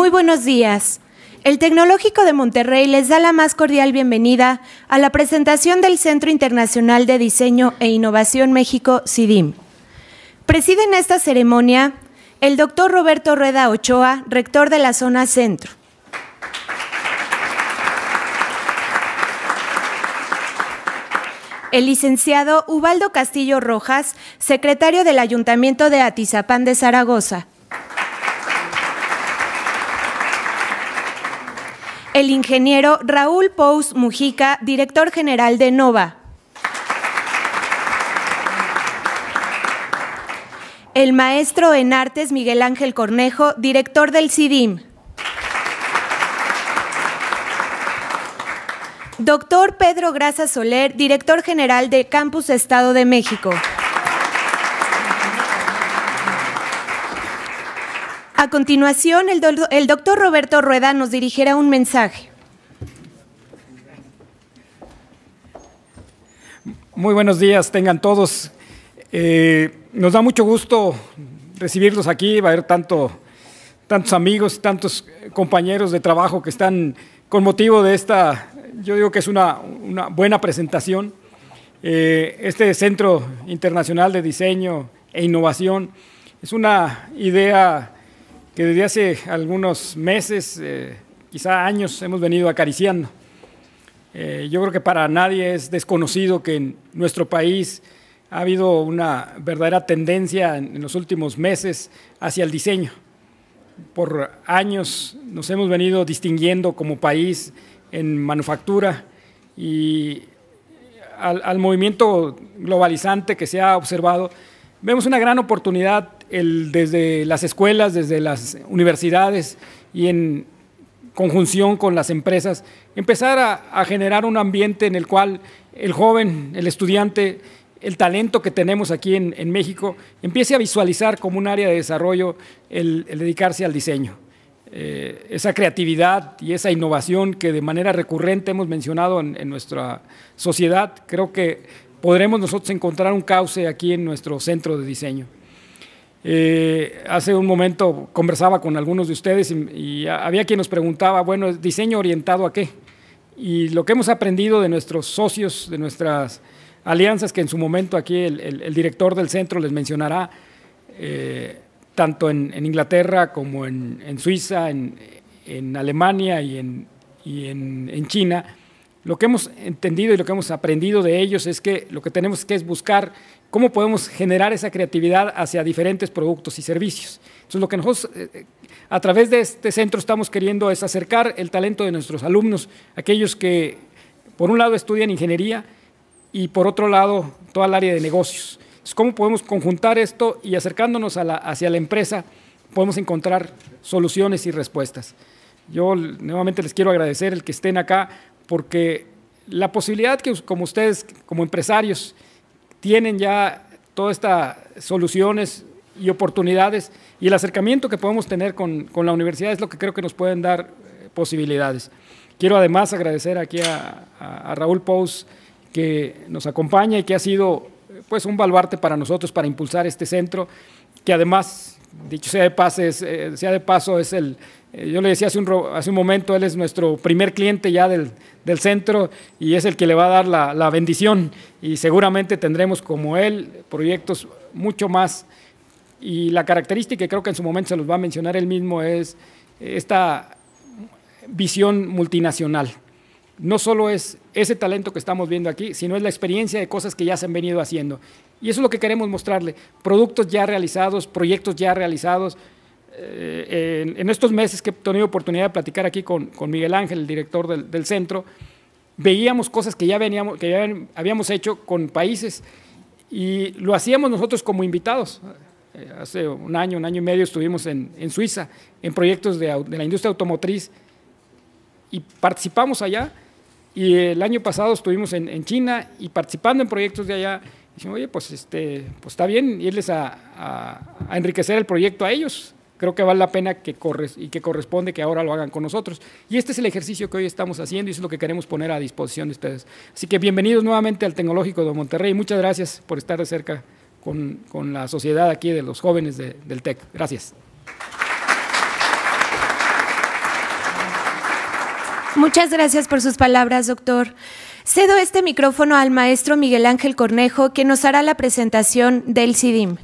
Muy buenos días. El Tecnológico de Monterrey les da la más cordial bienvenida a la presentación del Centro Internacional de Diseño e Innovación México, CIDIM. Preside en esta ceremonia el doctor Roberto Rueda Ochoa, rector de la zona centro. El licenciado Ubaldo Castillo Rojas, secretario del Ayuntamiento de Atizapán de Zaragoza. El ingeniero Raúl Pous Mujica, director general de Nova. El maestro en artes Miguel Ángel Cornejo, director del CIDIM. Doctor Pedro Graza Soler, director general de Campus Estado de México. A continuación, el doctor Roberto Rueda nos dirigirá un mensaje. Muy buenos días, tengan todos. Nos da mucho gusto recibirlos aquí, va a haber tantos amigos, tantos compañeros de trabajo que están con motivo de esta, yo digo que es una buena presentación. Este Centro Internacional de Diseño e Innovación es una idea que desde hace algunos meses, quizá años, hemos venido acariciando. Yo creo que para nadie es desconocido que en nuestro país ha habido una verdadera tendencia en los últimos meses hacia el diseño. Por años nos hemos venido distinguiendo como país en manufactura y al movimiento globalizante que se ha observado, vemos una gran oportunidad desde las escuelas, desde las universidades y en conjunción con las empresas, empezar a generar un ambiente en el cual el joven, el estudiante, el talento que tenemos aquí en México, empiece a visualizar como un área de desarrollo el dedicarse al diseño. Esa creatividad y esa innovación que de manera recurrente hemos mencionado en nuestra sociedad, creo que podremos nosotros encontrar un cauce aquí en nuestro centro de diseño. Hace un momento conversaba con algunos de ustedes y había quien nos preguntaba, bueno, ¿diseño orientado a qué? Y lo que hemos aprendido de nuestros socios, de nuestras alianzas, que en su momento aquí el director del centro les mencionará, tanto en Inglaterra como en Suiza, en Alemania y en China, lo que hemos entendido y lo que hemos aprendido de ellos es que lo que tenemos que es buscar cómo podemos generar esa creatividad hacia diferentes productos y servicios. Entonces, lo que nosotros a través de este centro estamos queriendo es acercar el talento de nuestros alumnos, aquellos que por un lado estudian ingeniería y por otro lado toda el área de negocios. Entonces, ¿cómo podemos conjuntar esto y acercándonos hacia la empresa podemos encontrar soluciones y respuestas? Yo nuevamente les quiero agradecer el que estén acá, porque la posibilidad que como ustedes, como empresarios, tienen ya todas estas soluciones y oportunidades y el acercamiento que podemos tener con la universidad es lo que creo que nos pueden dar posibilidades. Quiero además agradecer aquí a Raúl Pous, que nos acompaña y que ha sido pues un baluarte para nosotros para impulsar este centro, que además, dicho sea de paso, es yo le decía hace un momento, él es nuestro primer cliente ya del centro y es el que le va a dar la bendición y seguramente tendremos como él proyectos mucho más. Y la característica, y creo que en su momento se los va a mencionar él mismo, es esta visión multinacional. No solo es ese talento que estamos viendo aquí, sino es la experiencia de cosas que ya se han venido haciendo. Y eso es lo que queremos mostrarle, productos ya realizados, proyectos ya realizados. En estos meses que he tenido oportunidad de platicar aquí con Miguel Ángel, el director del centro, veíamos cosas que ya habíamos hecho con países y lo hacíamos nosotros como invitados. Hace un año y medio estuvimos en Suiza, en proyectos de la industria automotriz y participamos allá. Y el año pasado estuvimos en China y participando en proyectos de allá. Dijimos, oye, pues está bien irles a enriquecer el proyecto a ellos. Creo que vale la pena que corresponde que ahora lo hagan con nosotros. Y este es el ejercicio que hoy estamos haciendo y eso es lo que queremos poner a disposición de ustedes. Así que bienvenidos nuevamente al Tecnológico de Monterrey. Muchas gracias por estar de cerca con la sociedad aquí de los jóvenes del TEC. Gracias. Muchas gracias por sus palabras, doctor. Cedo este micrófono al maestro Miguel Ángel Cornejo, que nos hará la presentación del CIDIM.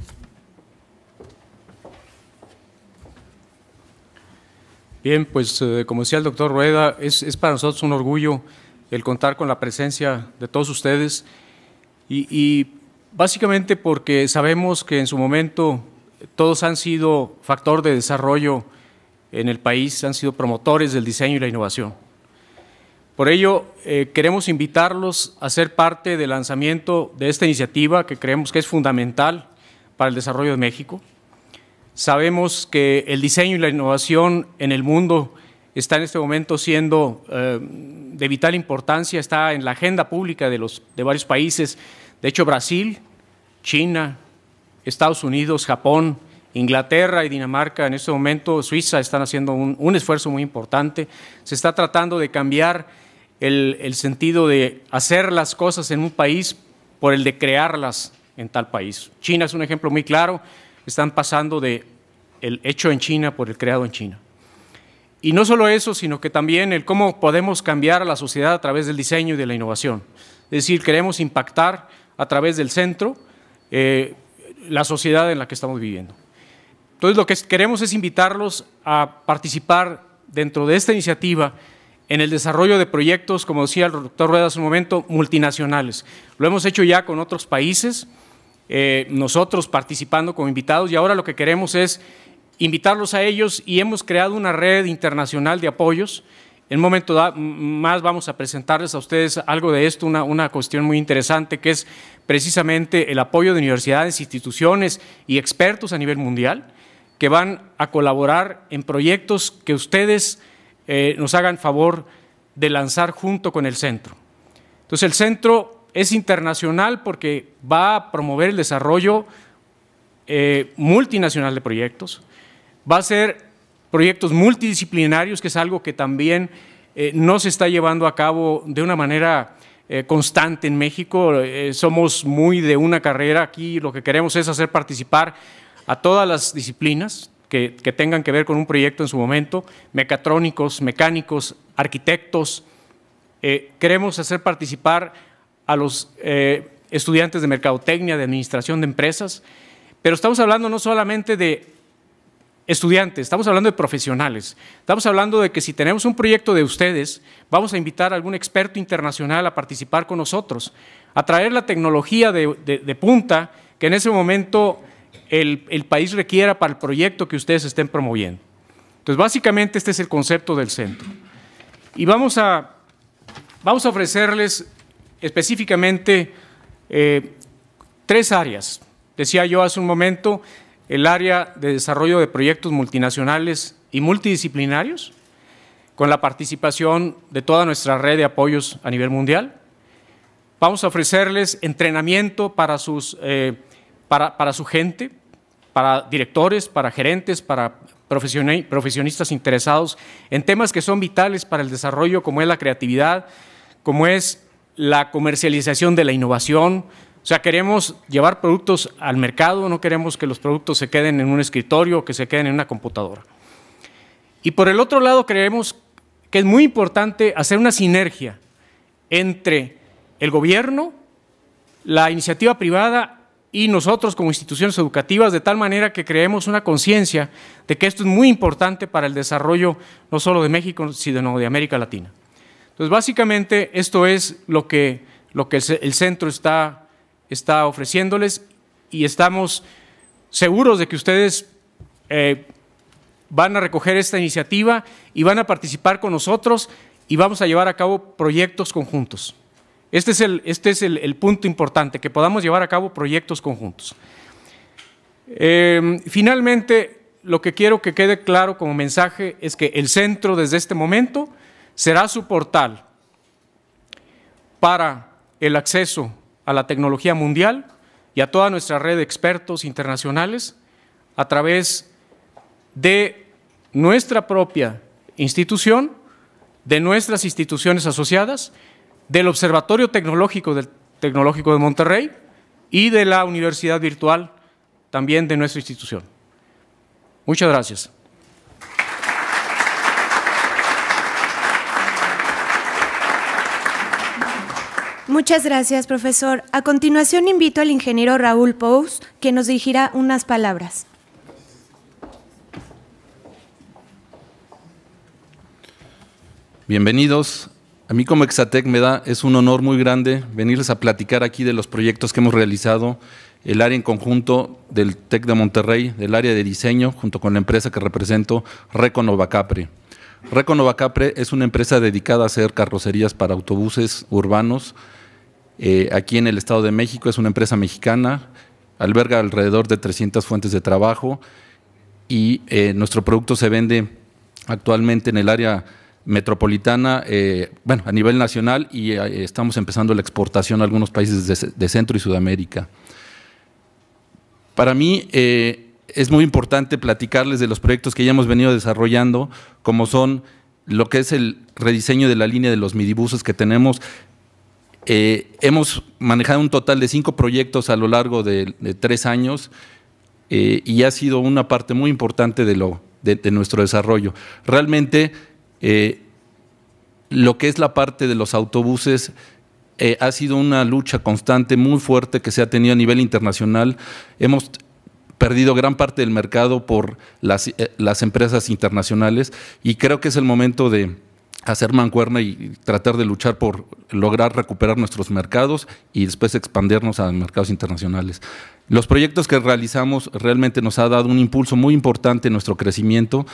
Bien, pues como decía el doctor Rueda, es para nosotros un orgullo el contar con la presencia de todos ustedes y básicamente porque sabemos que en su momento todos han sido factor de desarrollo en el país, han sido promotores del diseño y la innovación. Por ello, queremos invitarlos a ser parte del lanzamiento de esta iniciativa que creemos que es fundamental para el desarrollo de México. Sabemos que el diseño y la innovación en el mundo está en este momento siendo de vital importancia, está en la agenda pública de varios países. De hecho, Brasil, China, Estados Unidos, Japón, Inglaterra y Dinamarca, en este momento Suiza, están haciendo un esfuerzo muy importante. Se está tratando de cambiar el sentido de hacer las cosas en un país por el de crearlas en tal país. China es un ejemplo muy claro. Están pasando de el hecho en China por el creado en China. Y no solo eso, sino que también el cómo podemos cambiar a la sociedad a través del diseño y de la innovación. Es decir, queremos impactar a través del centro la sociedad en la que estamos viviendo. Entonces, lo que queremos es invitarlos a participar dentro de esta iniciativa en el desarrollo de proyectos, como decía el doctor Rueda hace un momento, multinacionales. Lo hemos hecho ya con otros países, nosotros participando como invitados, y ahora lo que queremos es invitarlos a ellos y hemos creado una red internacional de apoyos. En un momento más vamos a presentarles a ustedes algo de esto, una cuestión muy interesante que es precisamente el apoyo de universidades, instituciones y expertos a nivel mundial que van a colaborar en proyectos que ustedes nos hagan favor de lanzar junto con el centro. Entonces el centro es internacional porque va a promover el desarrollo multinacional de proyectos, va a ser proyectos multidisciplinarios, que es algo que también no se está llevando a cabo de una manera constante en México. Somos muy de una carrera, aquí lo que queremos es hacer participar a todas las disciplinas que tengan que ver con un proyecto en su momento, mecatrónicos, mecánicos, arquitectos. Queremos hacer participar a los estudiantes de mercadotecnia, de administración de empresas, pero estamos hablando no solamente de estudiantes, estamos hablando de profesionales. Estamos hablando de que si tenemos un proyecto de ustedes, vamos a invitar a algún experto internacional a participar con nosotros, a traer la tecnología de punta que en ese momento el país requiera para el proyecto que ustedes estén promoviendo. Entonces, básicamente este es el concepto del centro. Y vamos a ofrecerles específicamente 3 áreas. Decía yo hace un momento, el área de desarrollo de proyectos multinacionales y multidisciplinarios, con la participación de toda nuestra red de apoyos a nivel mundial. Vamos a ofrecerles entrenamiento para su gente, para directores, para gerentes, para profesionistas interesados en temas que son vitales para el desarrollo, como es la creatividad, como es la comercialización de la innovación. O sea, queremos llevar productos al mercado, no queremos que los productos se queden en un escritorio o que se queden en una computadora. Y por el otro lado, creemos que es muy importante hacer una sinergia entre el gobierno, la iniciativa privada y nosotros como instituciones educativas, de tal manera que creemos una conciencia de que esto es muy importante para el desarrollo no solo de México, sino de América Latina. Entonces, básicamente, esto es lo que el centro está ofreciéndoles y estamos seguros de que ustedes van a recoger esta iniciativa y van a participar con nosotros y vamos a llevar a cabo proyectos conjuntos. Este es el punto importante, que podamos llevar a cabo proyectos conjuntos. Finalmente, lo que quiero que quede claro como mensaje es que el centro desde este momento será su portal para el acceso a la tecnología mundial y a toda nuestra red de expertos internacionales a través de nuestra propia institución, de nuestras instituciones asociadas, del Observatorio Tecnológico del Tecnológico de Monterrey y de la Universidad Virtual también de nuestra institución. Muchas gracias. Muchas gracias, profesor. A continuación invito al ingeniero Raúl Pous, que nos dirigirá unas palabras. Bienvenidos. A mí como Exatec es un honor muy grande venirles a platicar aquí de los proyectos que hemos realizado, el área en conjunto del TEC de Monterrey, del área de diseño, junto con la empresa que represento, Novacapre. Novacapre es una empresa dedicada a hacer carrocerías para autobuses urbanos. Aquí en el Estado de México, es una empresa mexicana, alberga alrededor de 300 fuentes de trabajo y nuestro producto se vende actualmente en el área metropolitana, a nivel nacional, y estamos empezando la exportación a algunos países de Centro y Sudamérica. Para mí es muy importante platicarles de los proyectos que ya hemos venido desarrollando, como son lo que es el rediseño de la línea de los midibuses que tenemos. Hemos manejado un total de 5 proyectos a lo largo de 3 años y ha sido una parte muy importante de nuestro desarrollo. Realmente, lo que es la parte de los autobuses ha sido una lucha constante muy fuerte que se ha tenido a nivel internacional. Hemos perdido gran parte del mercado por las empresas internacionales y creo que es el momento de hacer mancuerna y tratar de luchar por lograr recuperar nuestros mercados y después expandirnos a mercados internacionales. Los proyectos que realizamos realmente nos ha dado un impulso muy importante en nuestro crecimiento.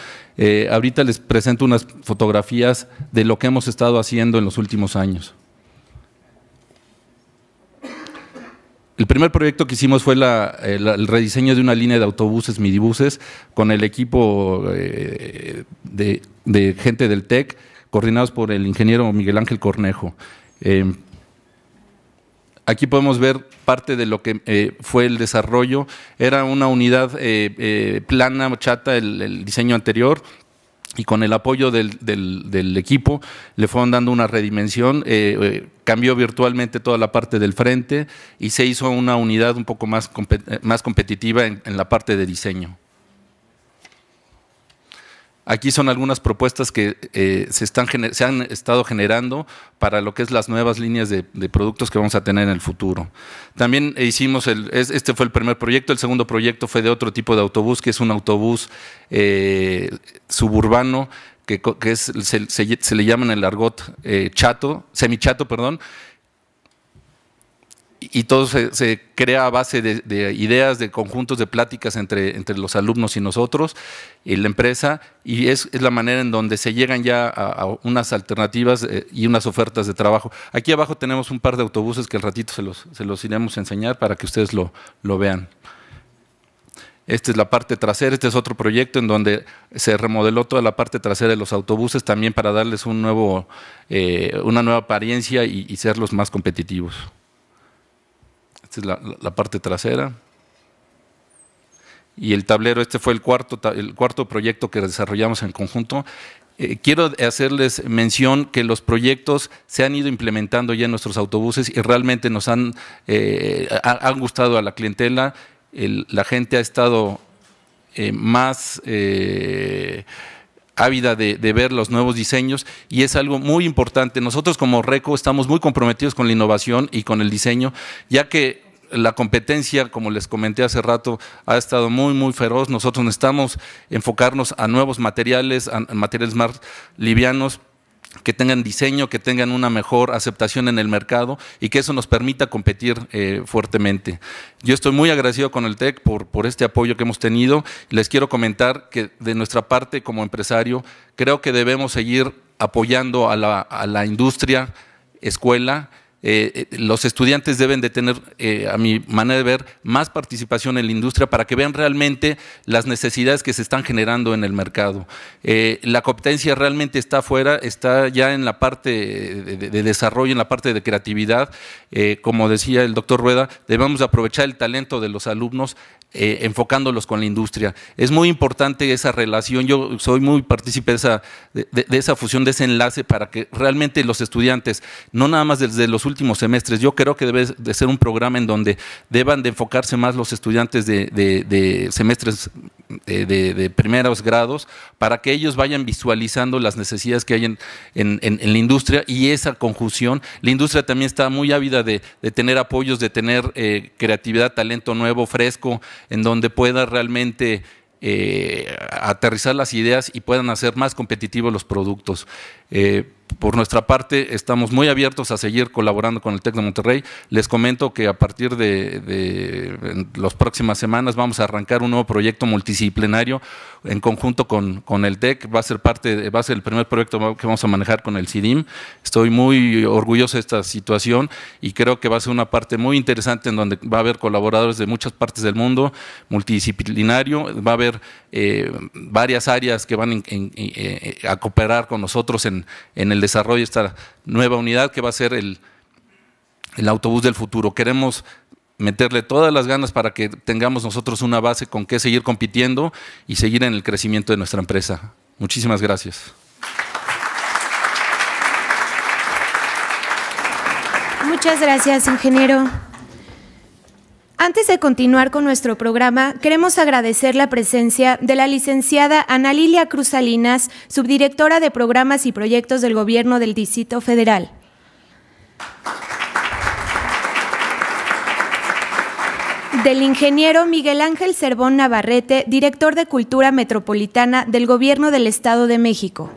Ahorita les presento unas fotografías de lo que hemos estado haciendo en los últimos años. El primer proyecto que hicimos fue el rediseño de una línea de autobuses, midibuses, con el equipo de gente del TEC, coordinados por el ingeniero Miguel Ángel Cornejo. Aquí podemos ver parte de lo que fue el desarrollo. Era una unidad plana, chata, el diseño anterior, y con el apoyo del equipo le fueron dando una redimensión, cambió virtualmente toda la parte del frente y se hizo una unidad un poco más competitiva en la parte de diseño. Aquí son algunas propuestas que se han estado generando para lo que es las nuevas líneas de productos que vamos a tener en el futuro. También hicimos, este fue el primer proyecto. El segundo proyecto fue de otro tipo de autobús, que es un autobús suburbano, que se le llama en el argot semichato, perdón. Y todo se crea a base de ideas, de conjuntos de pláticas entre los alumnos y nosotros y la empresa, y es la manera en donde se llegan ya a unas alternativas y unas ofertas de trabajo. Aquí abajo tenemos un par de autobuses que al ratito se los iremos a enseñar para que ustedes lo vean. Esta es la parte trasera. Este es otro proyecto en donde se remodeló toda la parte trasera de los autobuses también para darles una nueva apariencia y serlos más competitivos. Esta es la parte trasera. Y el tablero, este fue el cuarto proyecto que desarrollamos en conjunto. Quiero hacerles mención que los proyectos se han ido implementando ya en nuestros autobuses y realmente nos han gustado a la clientela. La gente ha estado más ávida de ver los nuevos diseños y es algo muy importante. Nosotros como RECO estamos muy comprometidos con la innovación y con el diseño, ya que la competencia, como les comenté hace rato, ha estado muy feroz. Nosotros necesitamos enfocarnos a nuevos materiales, a materiales más livianos, que tengan diseño, que tengan una mejor aceptación en el mercado y que eso nos permita competir fuertemente. Yo estoy muy agradecido con el TEC por este apoyo que hemos tenido. Les quiero comentar que de nuestra parte como empresario creo que debemos seguir apoyando a la industria, escuela. Los estudiantes deben de tener, a mi manera de ver, más participación en la industria para que vean realmente las necesidades que se están generando en el mercado. La competencia realmente está afuera, está ya en la parte de desarrollo, en la parte de creatividad. Como decía el doctor Rueda, debemos aprovechar el talento de los alumnos enfocándolos con la industria. Es muy importante esa relación. Yo soy muy partícipe de esa fusión, de ese enlace, para que realmente los estudiantes, no nada más desde los últimos últimos semestres. Yo creo que debe de ser un programa en donde deban de enfocarse más los estudiantes de semestres de primeros grados, para que ellos vayan visualizando las necesidades que hay en la industria, y esa conjunción. La industria también está muy ávida de tener apoyos, de tener creatividad, talento nuevo, fresco, en donde pueda realmente aterrizar las ideas y puedan hacer más competitivos los productos. Por nuestra parte, estamos muy abiertos a seguir colaborando con el TEC de Monterrey. Les comento que a partir de las próximas semanas vamos a arrancar un nuevo proyecto multidisciplinario en conjunto con el TEC. Va a ser el primer proyecto que vamos a manejar con el CIDIM. Estoy muy orgulloso de esta situación y creo que va a ser una parte muy interesante en donde va a haber colaboradores de muchas partes del mundo, multidisciplinario. Va a haber varias áreas que van a cooperar con nosotros en el desarrollo de esta nueva unidad que va a ser el autobús del futuro. Queremos meterle todas las ganas para que tengamos nosotros una base con que seguir compitiendo y seguir en el crecimiento de nuestra empresa. Muchísimas gracias. Muchas gracias, ingeniero. Antes de continuar con nuestro programa, queremos agradecer la presencia de la licenciada Ana Lilia Cruz Salinas, subdirectora de Programas y Proyectos del Gobierno del Distrito Federal. Del ingeniero Miguel Ángel Cervón Navarrete, director de Cultura Metropolitana del Gobierno del Estado de México.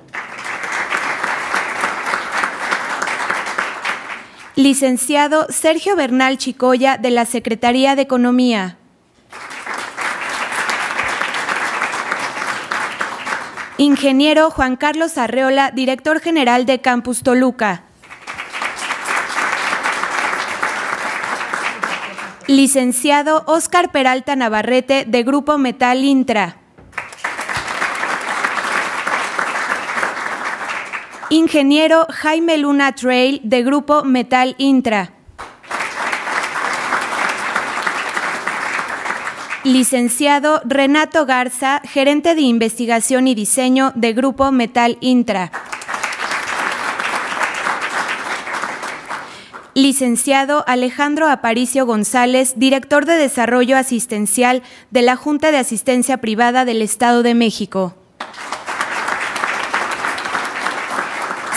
Licenciado Sergio Bernal Chicoya, de la Secretaría de Economía. Ingeniero Juan Carlos Arreola, director general de Campus Toluca. Licenciado Óscar Peralta Navarrete, de Grupo Metal Intra. Ingeniero Jaime Luna Trail, de Grupo Metal Intra. Licenciado Renato Garza, gerente de investigación y diseño de Grupo Metal Intra. Licenciado Alejandro Aparicio González, director de Desarrollo Asistencial de la Junta de Asistencia Privada del Estado de México.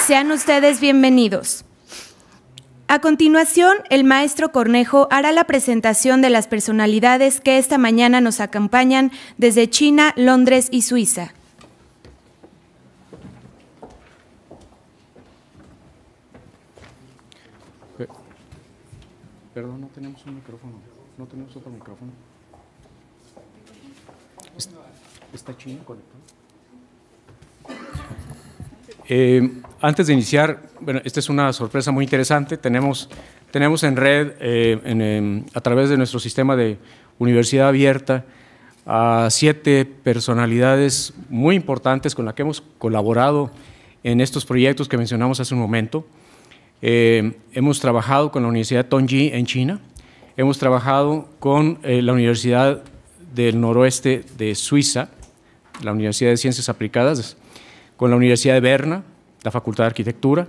Sean ustedes bienvenidos. A continuación, el maestro Cornejo hará la presentación de las personalidades que esta mañana nos acompañan desde China, Londres y Suiza. Perdón, no tenemos un micrófono. No tenemos otro micrófono. ¿Está chino conectado? Antes de iniciar, bueno, esta es una sorpresa muy interesante. Tenemos en red, a través de nuestro sistema de universidad abierta, a 7 personalidades muy importantes con las que hemos colaborado en estos proyectos que mencionamos hace un momento. Hemos trabajado con la Universidad Tongji en China, hemos trabajado con la Universidad del Noroeste de Suiza, la Universidad de Ciencias Aplicadas, con la Universidad de Berna, la Facultad de Arquitectura.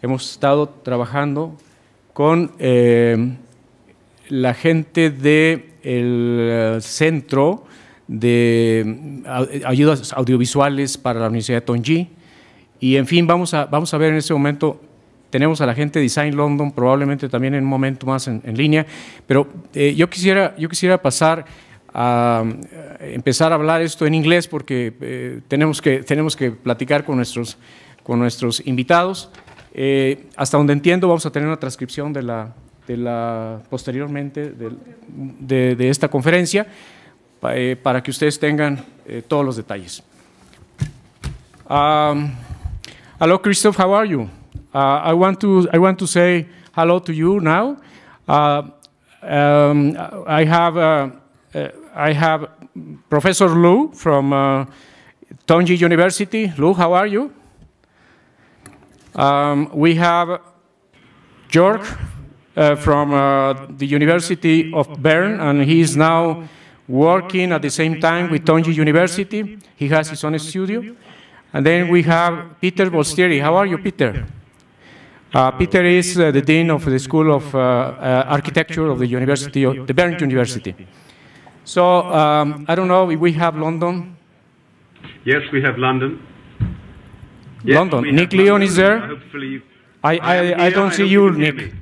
Hemos estado trabajando con la gente del Centro de Ayudas Audiovisuales para la Universidad de Tongji. Y en fin, vamos a ver en este momento, tenemos a la gente de Design London, probablemente también en un momento más en línea, pero yo quisiera pasar a empezar a hablar esto en inglés porque tenemos que platicar con nuestros invitados. Hasta donde entiendo vamos a tener una transcripción posteriormente de esta conferencia para que ustedes tengan todos los detalles. Hello, Christoph, how are you? I want to say hello to you now. I have Professor Lu from Tongji University. Lu, how are you? We have Jörg from the University of Bern, and he is now working at the same time with Tongji University. He has his own studio. And then we have Peter Bolstieri. How are you, Peter? Peter is the Dean of the School of Architecture of the University, of the Bern University. So, I don't know if we have London. Yes, we have London. London. Yes, Nick Leon is there? Hopefully, I don't see you, Nick.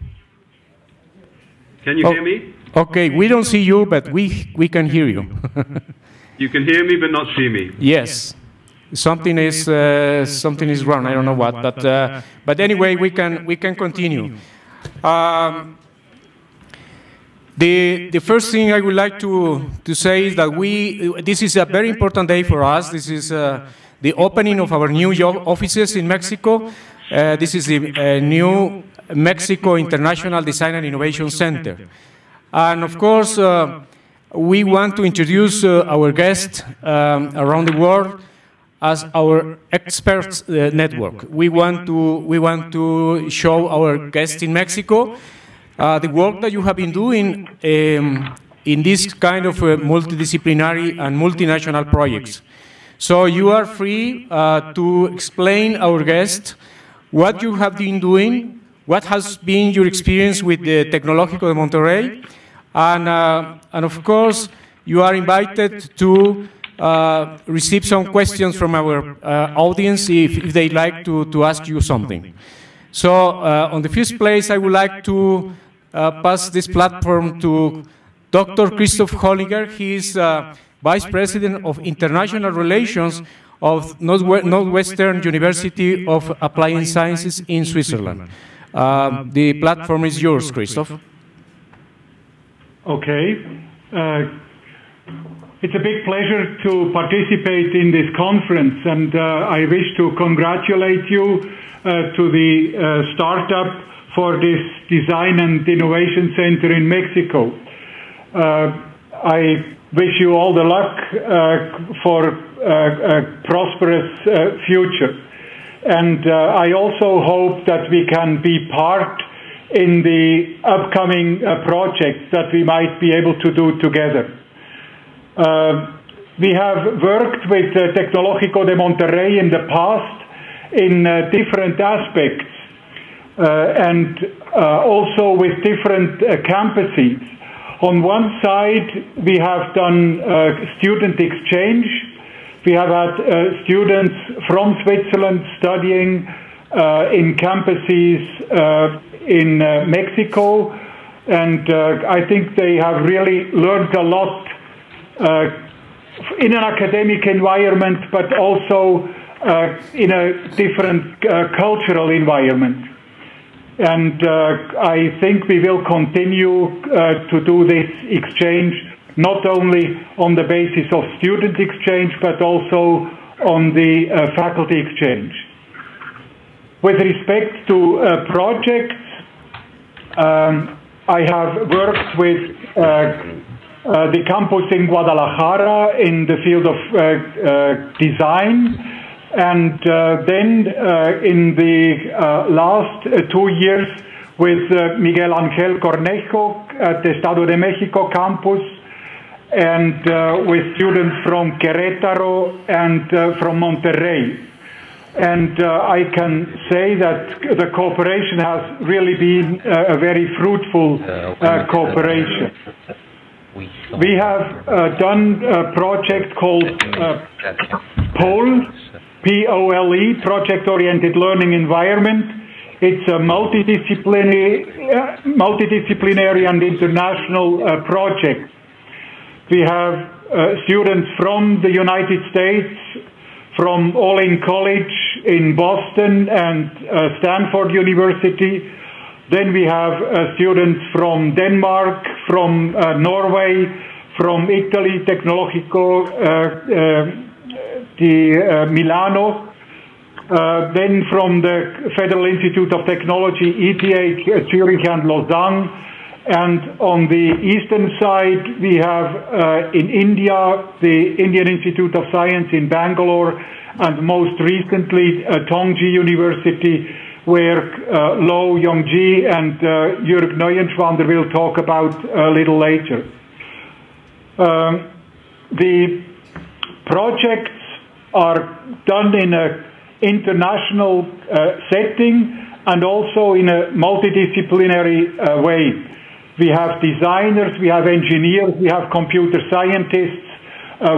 Can you hear me? Okay, we don't see you, but we can hear you. You can hear me, but not see me. Yes. Something is wrong. I don't know what, but anyway, we can continue. The first thing I would like to say is that this is a very important day for us. This is the opening of our new offices in Mexico. This is the new Mexico International Design and Innovation Center. And of course, we want to introduce our guests around the world as our experts network. We want to show our guests in Mexico the work that you have been doing in this kind of multidisciplinary and multinational projects. So you are free to explain our guests what you have been doing, what has been your experience with the Tecnológico de Monterrey, and of course, you are invited to receive some questions from our audience if they'd like to ask you something. So, on the first place, I would like to pass this platform to Dr. Christoph Holliger. He is Vice President of International Relations of Northwestern University of Applied Sciences in Switzerland. The platform is yours, Christoph. Okay. It's a big pleasure to participate in this conference, and I wish to congratulate you to the startup for this Design and Innovation Center in Mexico. I wish you all the luck for a prosperous future. And I also hope that we can be part in the upcoming projects that we might be able to do together. We have worked with Tecnológico de Monterrey in the past in different aspects and also with different campuses. On one side, we have done student exchange. We have had students from Switzerland studying in campuses in Mexico, and I think they have really learned a lot in an academic environment, but also in a different cultural environment. And I think we will continue to do this exchange, not only on the basis of student exchange, but also on the faculty exchange. With respect to projects, I have worked with the campus in Guadalajara in the field of design, and then in the last 2 years with Miguel Ángel Cornejo at the Estado de México campus, and with students from Querétaro and from Monterrey. And I can say that the cooperation has really been a very fruitful cooperation. We have done a project called POLE, P-O-L-E, Project-Oriented Learning Environment. It's a multidisciplinary and international project. We have students from the United States, from Olin College in Boston and Stanford University. Then we have students from Denmark, from Norway, from Italy, Tecnológico di Milano, then from the Federal Institute of Technology, ETH, Zurich and Lausanne. And on the eastern side, we have in India, the Indian Institute of Science in Bangalore, and most recently, Tongji University, where Lo Yongji and Jörg Neuenschwander will talk about a little later. The projects are done in an international setting, and also in a multidisciplinary way. We have designers, we have engineers, we have computer scientists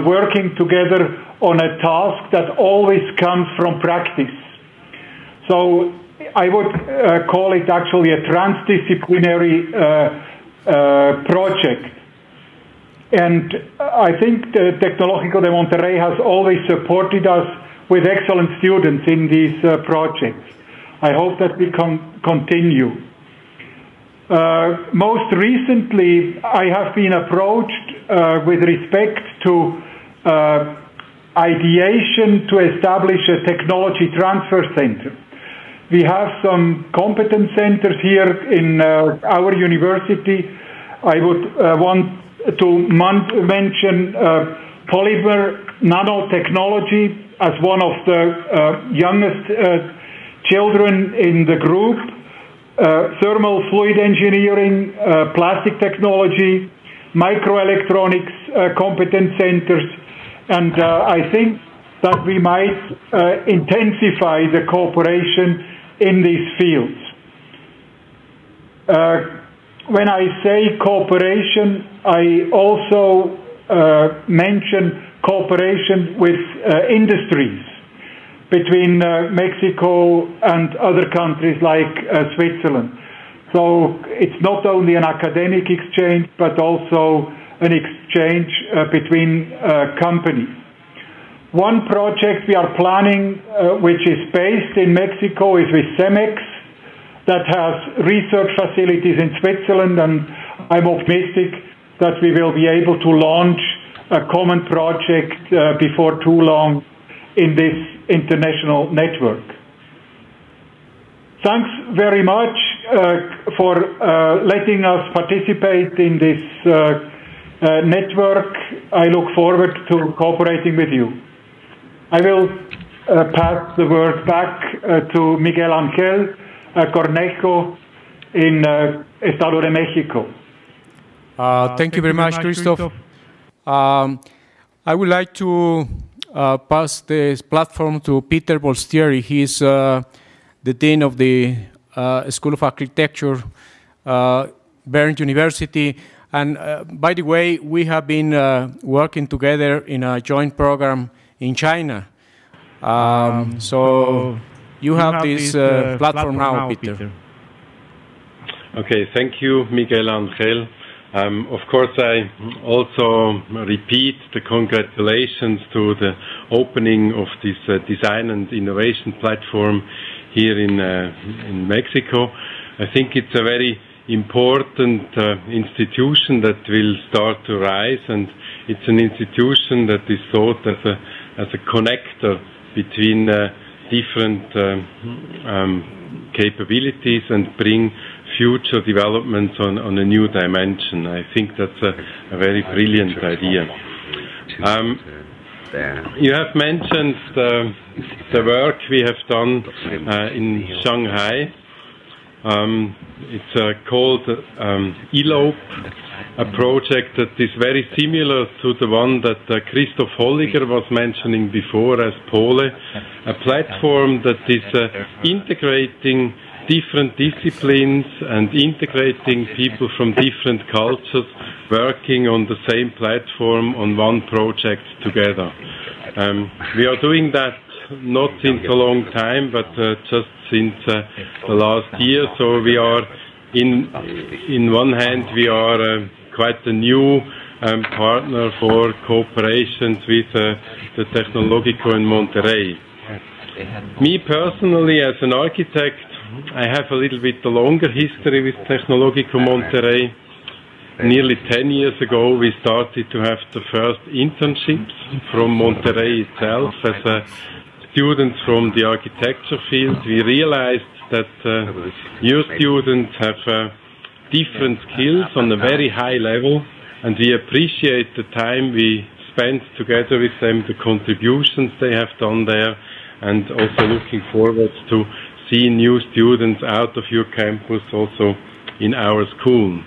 working together on a task that always comes from practice. So I would call it actually a transdisciplinary project. And I think the Tecnológico de Monterrey has always supported us with excellent students in these projects. I hope that we can continue. Most recently, I have been approached with respect to ideation to establish a technology transfer center. We have some competence centers here in our university. I would want to mention polymer nanotechnology as one of the youngest children in the group, thermal fluid engineering, plastic technology, microelectronics competence centers, and I think that we might intensify the cooperation in these fields. When I say cooperation, I also mention cooperation with industries between Mexico and other countries like Switzerland. So it's not only an academic exchange, but also an exchange between companies. One project we are planning, which is based in Mexico, is with CEMEX, that has research facilities in Switzerland, and I'm optimistic that we will be able to launch a common project before too long in this international network. Thanks very much for letting us participate in this network. I look forward to cooperating with you. I will pass the word back to Miguel Ángel Cornejo in Estado de Mexico. Thank you very much, Christoph. I would like to pass this platform to Peter Bolstieri. He's the Dean of the School of Architecture, Bern University. And by the way, we have been working together in a joint program in China. So you have this platform now, Peter. Okay, thank you, Miguel Ángel. Of course, I also repeat the congratulations to the opening of this design and innovation platform here in Mexico. I think it's a very important institution that will start to rise, and it's an institution that is thought as a connector between different capabilities and bring future developments on a new dimension. I think that's a very brilliant idea. You have mentioned the work we have done in Shanghai. It's called ELOPE, a project that is very similar to the one that Christoph Holliger was mentioning before as Pole, a platform that is integrating different disciplines and integrating people from different cultures working on the same platform on one project together. We are doing that not since a long time, but just since the last year. So we are, in one hand, we are quite a new partner for cooperations with the Tecnológico in Monterrey. Me personally, as an architect, I have a little bit a longer history with Tecnológico Monterrey. Nearly 10 years ago, we started to have the first internships from Monterrey itself as students from the architecture field. We realized that your students have different skills on a very high level, and we appreciate the time we spent together with them, the contributions they have done there, and also looking forward to see new students out of your campus also in our school.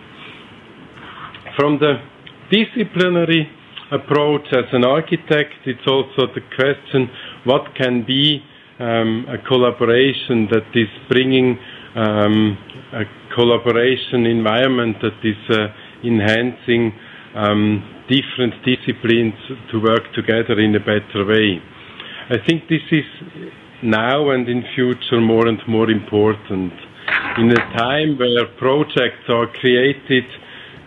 From the disciplinary approach as an architect, it's also the question, what can be a collaboration that is bringing a collaboration environment that is enhancing different disciplines to work together in a better way. I think this is now and in future more and more important. In a time where projects are created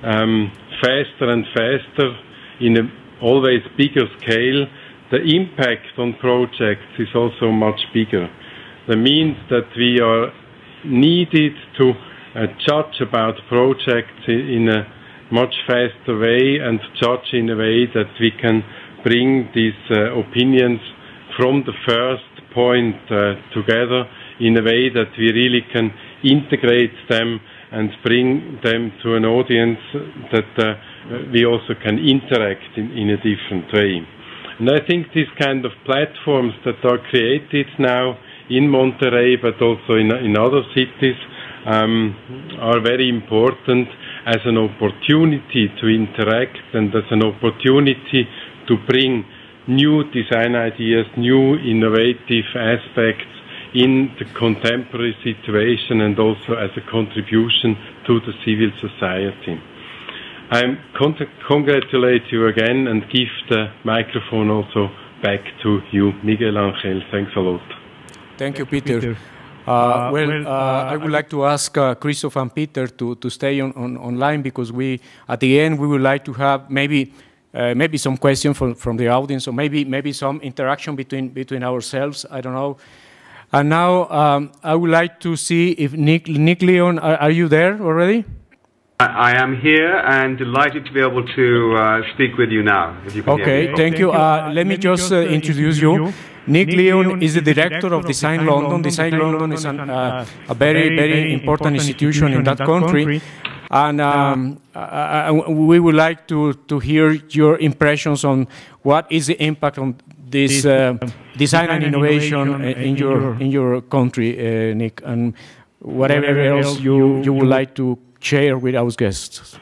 faster and faster in a always bigger scale, the impact on projects is also much bigger. That means that we are needed to judge about projects in a much faster way and judge in a way that we can bring these opinions from the first point together in a way that we really can integrate them and bring them to an audience that we also can interact in a different way. And I think these kind of platforms that are created now in Monterrey, but also in other cities, are very important as an opportunity to interact and as an opportunity to bring new design ideas, new innovative aspects in the contemporary situation and also as a contribution to the civil society. I congratulate you again and give the microphone also back to you, Miguel Angel. Thanks a lot. Thank you, Peter. I would like to ask Christoph and Peter to stay online because at the end we would like to have maybe some questions from the audience, or maybe some interaction between ourselves. I don't know. And now I would like to see if Nick Leon, are you there already? I am here and delighted to be able to speak with you now. If you can hear me. Thank you. Let me just introduce you. Nick Leon is the director of Design London. Design London is a very, very important institution in that country. And we would like to hear your impressions on what is the impact on this design and innovation in your country, Nick, and whatever else you would like to share with our guests.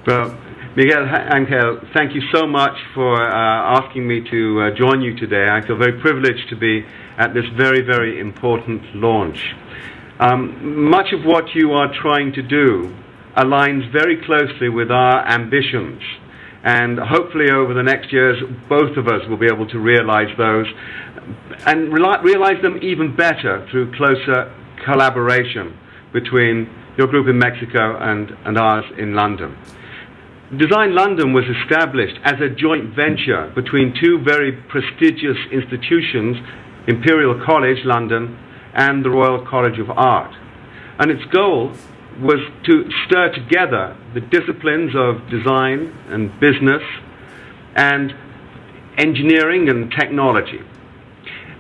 Well, Miguel Angel, thank you so much for asking me to join you today. I feel very privileged to be at this very, very important launch. Much of what you are trying to do aligns very closely with our ambitions, and hopefully over the next years both of us will be able to realize those and realize them even better through closer collaboration between your group in Mexico and ours in London. Design London was established as a joint venture between two very prestigious institutions, Imperial College London and the Royal College of Art. And its goal was to stir together the disciplines of design and business and engineering and technology.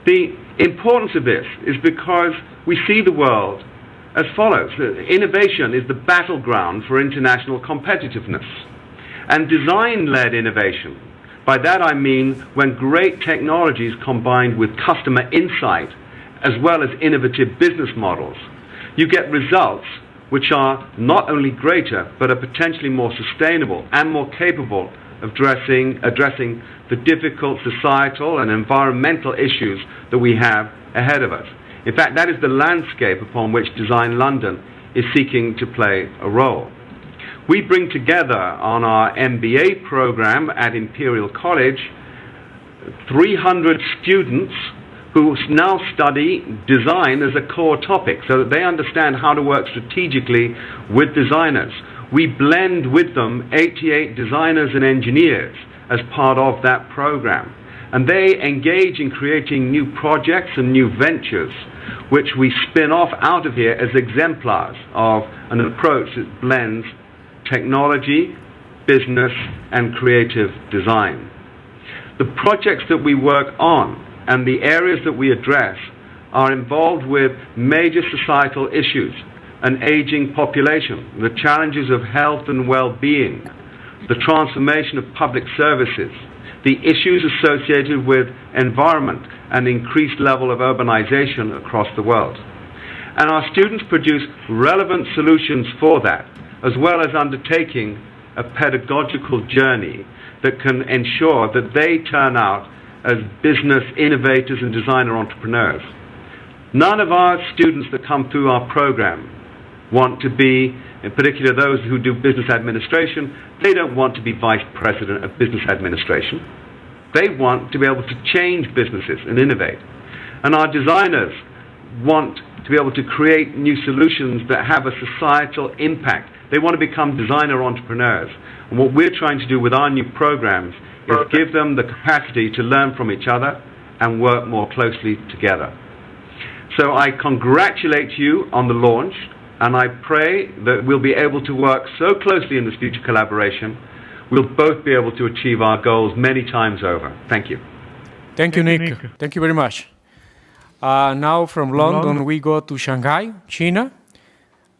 The importance of this is because we see the world as follows. Innovation is the battleground for international competitiveness. And design-led innovation, by that I mean when great technologies combined with customer insight as well as innovative business models, you get results which are not only greater but are potentially more sustainable and more capable of addressing the difficult societal and environmental issues that we have ahead of us. In fact, that is the landscape upon which Design London is seeking to play a role. We bring together on our MBA program at Imperial College 300 students who now study design as a core topic so that they understand how to work strategically with designers. We blend with them 88 designers and engineers as part of that program. And they engage in creating new projects and new ventures which we spin off out of here as exemplars of an approach that blends technology, business, and creative design. The projects that we work on and the areas that we address are involved with major societal issues, an aging population, the challenges of health and well-being, the transformation of public services, the issues associated with environment and increased level of urbanization across the world. And our students produce relevant solutions for that, as well as undertaking a pedagogical journey that can ensure that they turn out as business innovators and designer entrepreneurs. None of our students that come through our program want to be, in particular those who do business administration, they don't want to be vice president of business administration. They want to be able to change businesses and innovate. And our designers want to be able to create new solutions that have a societal impact. They want to become designer entrepreneurs. And what we're trying to do with our new programs is give them the capacity to learn from each other and work more closely together. So I congratulate you on the launch, and I pray that we'll be able to work so closely in this future collaboration, we'll both be able to achieve our goals many times over. Thank you. Thank you, Nick. Thank you very much. Now from London, we go to Shanghai, China.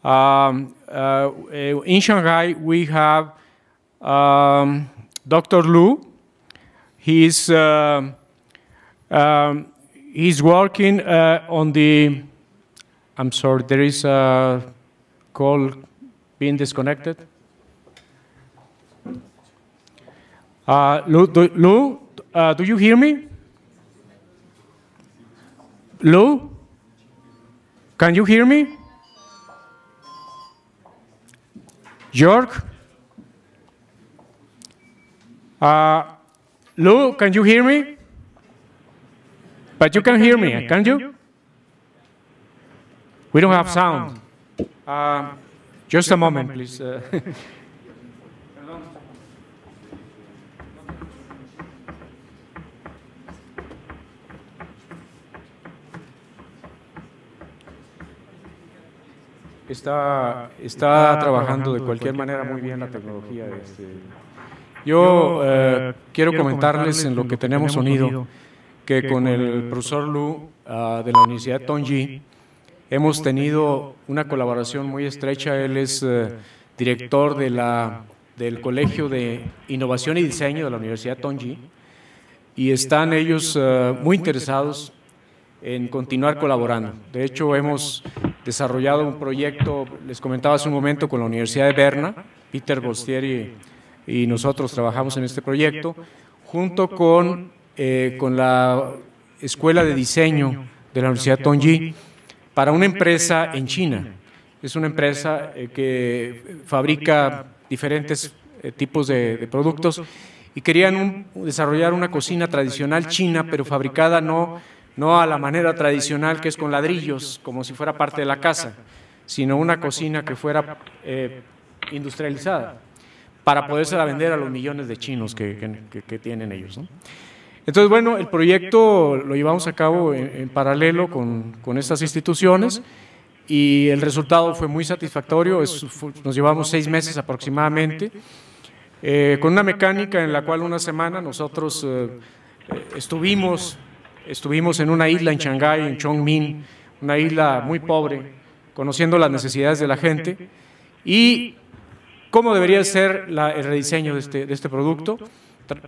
In Shanghai, we have Dr. Lu. He's working on the, I'm sorry, there is a call being disconnected. Lu, do you hear me? Lu, can you hear me? Jörg? Lu, can you hear me? But you can hear me, can you? We don't have sound. Just a moment, please. Está trabajando de cualquier manera muy bien la tecnología. Yo quiero comentarles en lo que tenemos sonido que con el profesor Lu de la Universidad Tongji hemos tenido una colaboración muy estrecha. Él es director del Colegio de Innovación y Diseño de la Universidad Tongji y están ellos muy interesados en continuar colaborando. De hecho, hemos desarrollado un proyecto, les comentaba hace un momento, con la Universidad de Berna. Peter Bolstieri y nosotros trabajamos en este proyecto, junto con la Escuela de Diseño de la Universidad Tongji, para una empresa en China. Es una empresa que fabrica diferentes tipos de productos y querían desarrollar una cocina tradicional china, pero fabricada no a la manera tradicional, que es con ladrillos, como si fuera parte de la casa, sino una cocina que fuera industrializada, para podérsela vender a los millones de chinos que tienen ellos, ¿no? Entonces, bueno, el proyecto lo llevamos a cabo en paralelo con estas instituciones y el resultado fue muy satisfactorio. Nos llevamos 6 meses aproximadamente, con una mecánica en la cual una semana nosotros estuvimos en una isla en Shanghái, en Chongming, una isla muy pobre, conociendo las necesidades de la gente y cómo debería ser el rediseño de este producto.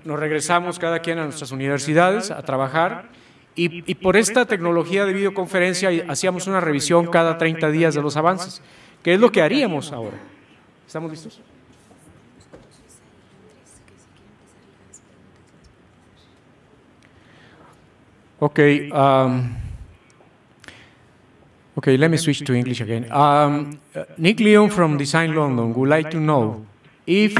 Nos regresamos cada quien a nuestras universidades a trabajar y por esta tecnología de videoconferencia hacíamos una revisión cada 30 días de los avances, que es lo que haríamos ahora. ¿Estamos listos? Okay, okay, let me switch to English again. Nick Leon from Design London would like to know if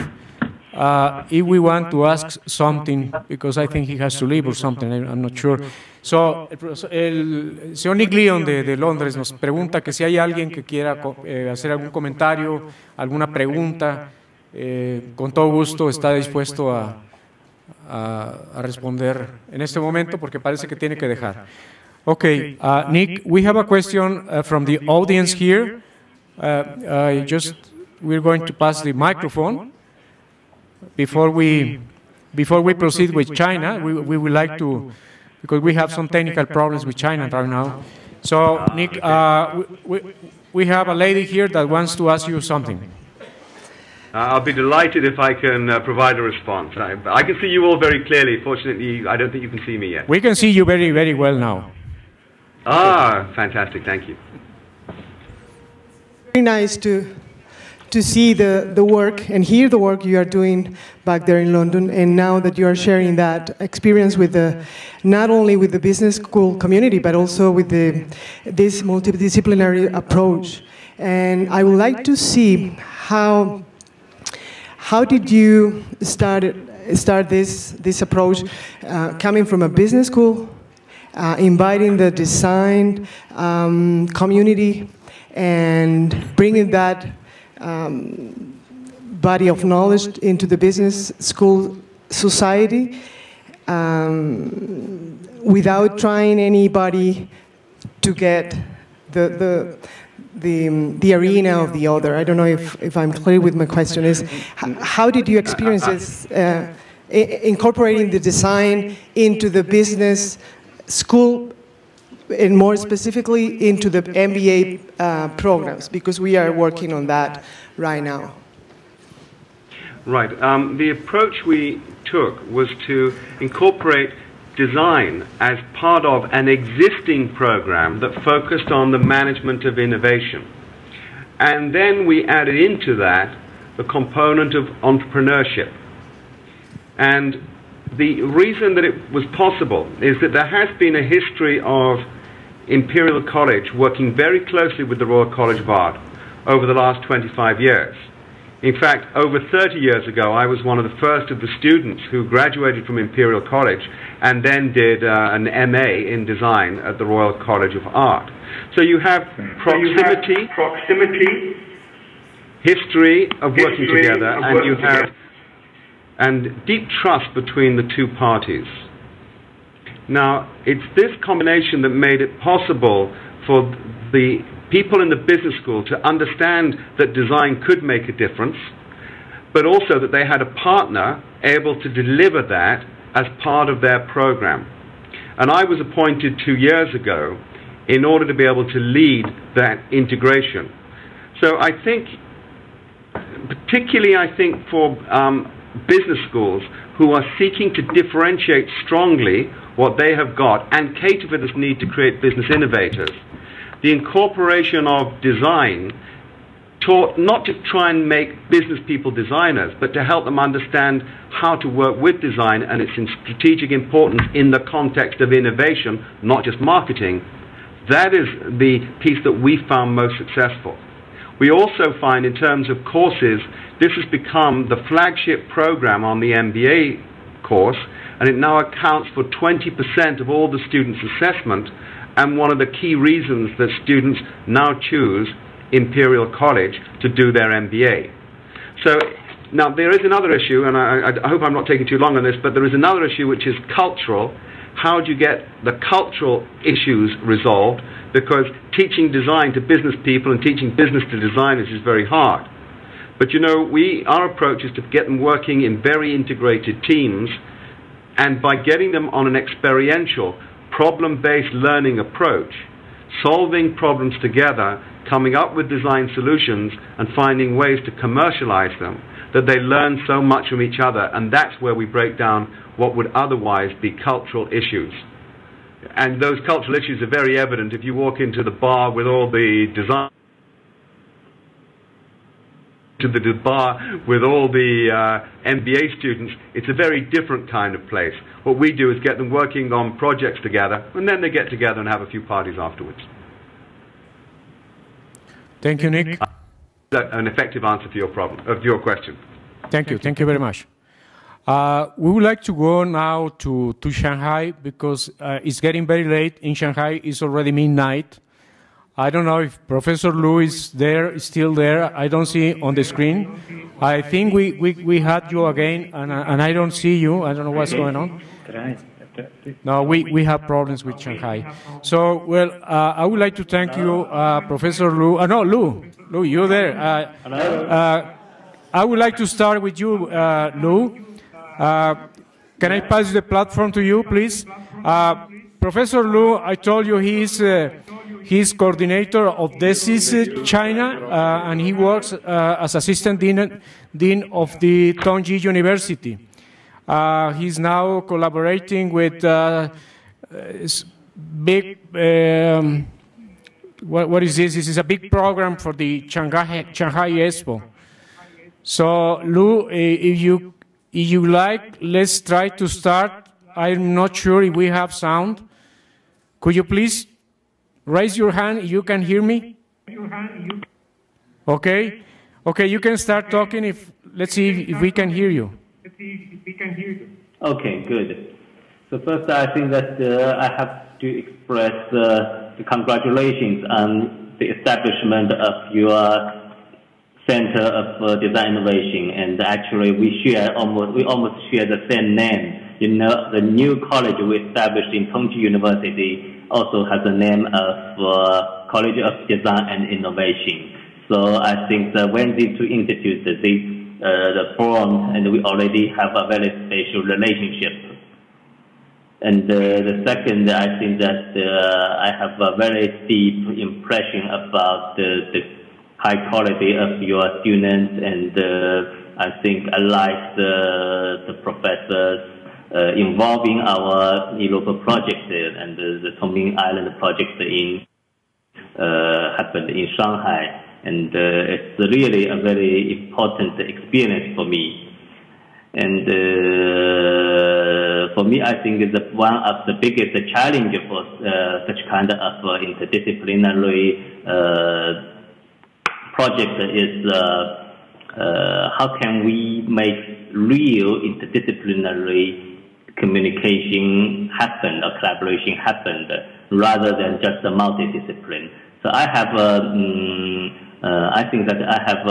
we want to ask something, because I think he has to leave or something, I'm not sure. So, el señor Nick Leon de Londres nos pregunta que si hay alguien que quiera hacer algún comentario, alguna pregunta, con todo gusto está dispuesto a responder en este momento porque parece que tiene que dejar. Okay, Nick, we have a question from the audience here. We're going to pass the microphone. Before we proceed with China, we would like to, because we have some technical problems with China right now. So, Nick, we have a lady here that wants to ask you something. I'll be delighted if I can provide a response. I can see you all very clearly. Fortunately, I don't think you can see me yet. We can see you very, very well now. Ah, fantastic. Thank you. Very nice to to see the work and hear the work you are doing back there in London, and now that you are sharing that experience with not only with the business school community, but also with this multidisciplinary approach. And I would like to see how did you start this approach, coming from a business school, inviting the design community, and bringing that body of knowledge into the business school society, without trying anybody to get the arena of the other. I don't know if I'm clear with my question. Is how did you experience this, incorporating the design into the business school, and more specifically into the MBA programs, because we are working on that right now. Right. The approach we took was to incorporate design as part of an existing program that focused on the management of innovation. And then we added into that the component of entrepreneurship. And the reason that it was possible is that there has been a history of Imperial College working very closely with the Royal College of Art over the last 25 years. In fact, over 30 years ago, I was one of the first of the students who graduated from Imperial College and then did an MA in design at the Royal College of Art. So you have proximity, history of working together, and you have deep trust between the two parties. Now, it's this combination that made it possible for the people in the business school to understand that design could make a difference, but also that they had a partner able to deliver that as part of their program. And I was appointed 2 years ago in order to be able to lead that integration. So I think, particularly I think for business schools who are seeking to differentiate strongly what they have got and cater for this need to create business innovators, the incorporation of design taught not to try and make business people designers, but to help them understand how to work with design and its strategic importance in the context of innovation, not just marketing. That is the piece that we found most successful. We also find, in terms of courses, this has become the flagship program on the MBA course, and it now accounts for 20% of all the students' assessment, and one of the key reasons that students now choose Imperial College to do their MBA. So now there is another issue, and I hope I'm not taking too long on this, but there is another issue which is cultural. How do you get the cultural issues resolved? Because teaching design to business people and teaching business to designers is very hard. But you know, our approach is to get them working in very integrated teams, and by getting them on an experiential, problem-based learning approach, solving problems together, coming up with design solutions, and finding ways to commercialize them, that they learn so much from each other, and that's where we break down what would otherwise be cultural issues. And those cultural issues are very evident if you walk into the bar with all the design, MBA students. It's a very different kind of place. What we do is get them working on projects together, and then they get together and have a few parties afterwards. Thank you, Nick. An effective answer for your question. Thank you. Thank you very much. We would like to go now to Shanghai, because it's getting very late. In Shanghai, it's already midnight. I don't know if Professor Lu is still there. I don't see on the screen. I think we had you again, and I don't see you. I don't know what's going on. No, we have problems with Shanghai. So, well, I would like to thank you, Professor Lu. No, Lu, you're there. I would like to start with you, Lu. Can I pass the platform to you, please? Professor Lu, I told you he's coordinator of DESIS China, and he works as assistant dean of the Tongji University. He's now collaborating with big, what is this? This is a big program for the Shanghai Expo. So, Lou, if you like, let's try to start. I'm not sure if we have sound. Could you please raise your hand if you can hear me? Okay. Okay, you can start talking. Let's see if we can hear you. Okay, good. So first, I think that I have to express the congratulations on the establishment of your Center of Design Innovation, and actually we almost share the same name. You know, the new college we established in Tongji University also has the name of College of Design and Innovation. So I think that when these two institutes the form, and we already have a very special relationship. And the second, I think that I have a very deep impression about the high quality of your students, and I think I like the professors involving our local project and the Tongming Island project happened in Shanghai. And it's really a very important experience for me. And for me, I think that one of the biggest challenges for such kind of interdisciplinary project is how can we make real interdisciplinary communication happen or collaboration happen rather than just a multidiscipline. So I have I think that I have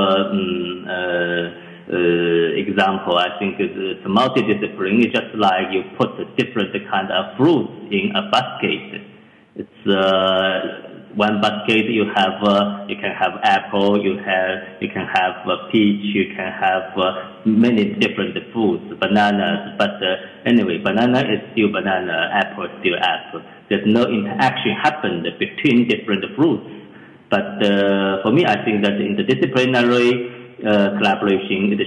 example. I think it's multidisciplinary. It's just like you put different kind of fruits in a basket. It's one basket. You can have apple. You can have peach. You can have many different fruits, bananas. But anyway, banana is still banana. Apple is still apple. There's no interaction happened between different fruits. But for me, I think that in the disciplinary collaboration, it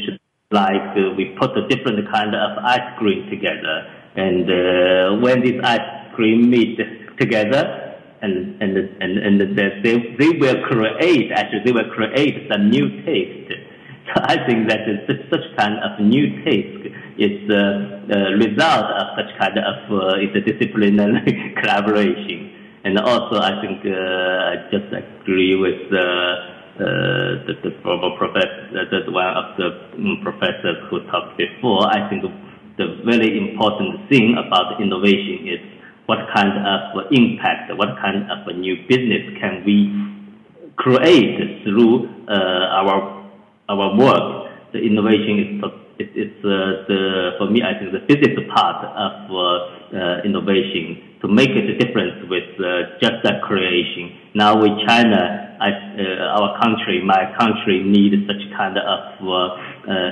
should like we put a different kind of ice cream together, and when this ice cream meet together, and they will create some new taste. So I think that such kind of new taste is the result of such kind of interdisciplinary collaboration. And also, I think I just agree with the former professor, one of the professors who talked before. I think the very important thing about innovation is what kind of impact, what kind of a new business can we create through our work. The innovation is for me, I think the business part of innovation, to make a difference with just that creation. Now with China, our country, my country, needs such kind of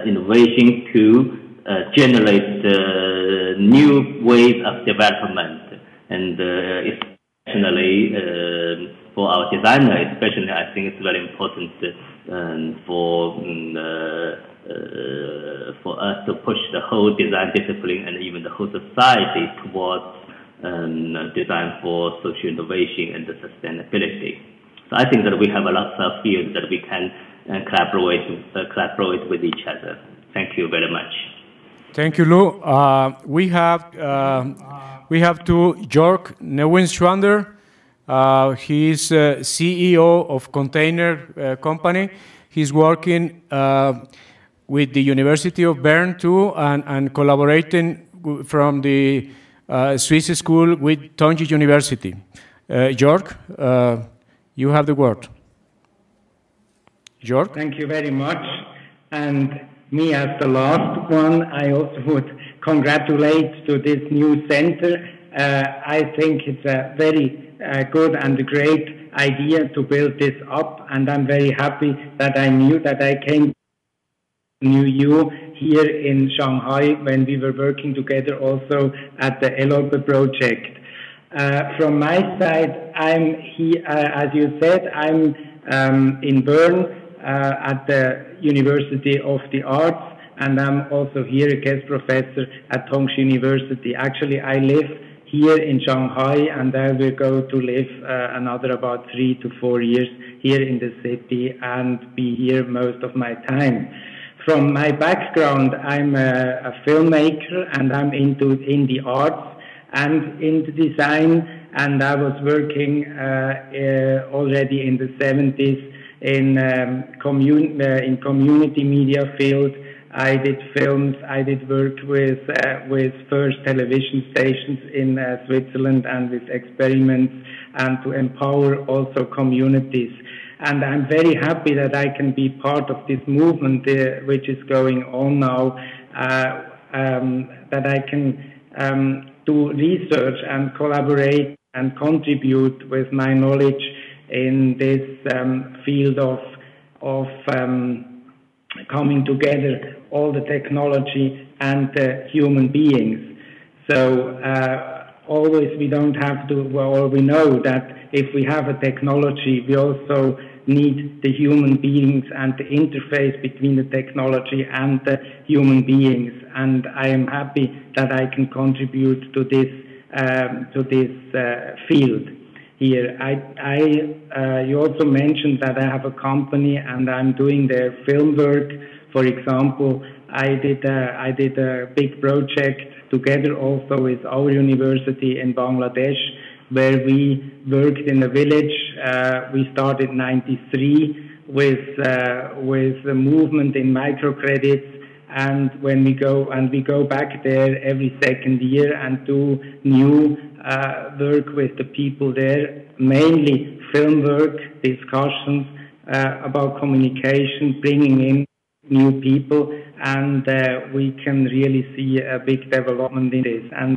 innovation to generate new ways of development, and especially for our designer, especially I think it's very important for us to push the whole design discipline and even the whole society towards design for social innovation and the sustainability. So I think that we have a lot of fields that we can collaborate with each other. Thank you very much. Thank you, Lou. We have to Jörg Neuenschwander. He's CEO of Container Company. He's working with the University of Bern too, and collaborating from the Swiss school with Tongji University. Jörg, you have the word. Jörg? Thank you very much. And me as the last one, I also would congratulate to this new center. I think it's a very good and a great idea to build this up, and I'm very happy that I knew you here in Shanghai when we were working together also at the Elope project. From my side, I'm here, as you said, I'm in Bern at the University of the Arts, and I'm also here a guest professor at Tongji University. Actually, I live here in Shanghai, and I will go to live another about 3 to 4 years here in the city and be here most of my time. From my background, I'm a filmmaker, and I'm in the arts and in the design, and I was working already in the 70s in community media field. I did films, I did work with first television stations in Switzerland and with experiments, and to empower also communities. And I'm very happy that I can be part of this movement which is going on now, that I can do research and collaborate and contribute with my knowledge in this field of coming together all the technology and the human beings. So always we don't have to, well, we know that if we have a technology, we also need the human beings and the interface between the technology and the human beings. And I am happy that I can contribute to this field here. You also mentioned that I have a company and I'm doing their film work. For example, I did a big project together also with our university in Bangladesh, where we worked in a village. We started in '93 with a movement in microcredits, and when we go back there every second year and do new work with the people there, mainly film work, discussions about communication, bringing in new people, and we can really see a big development in this. And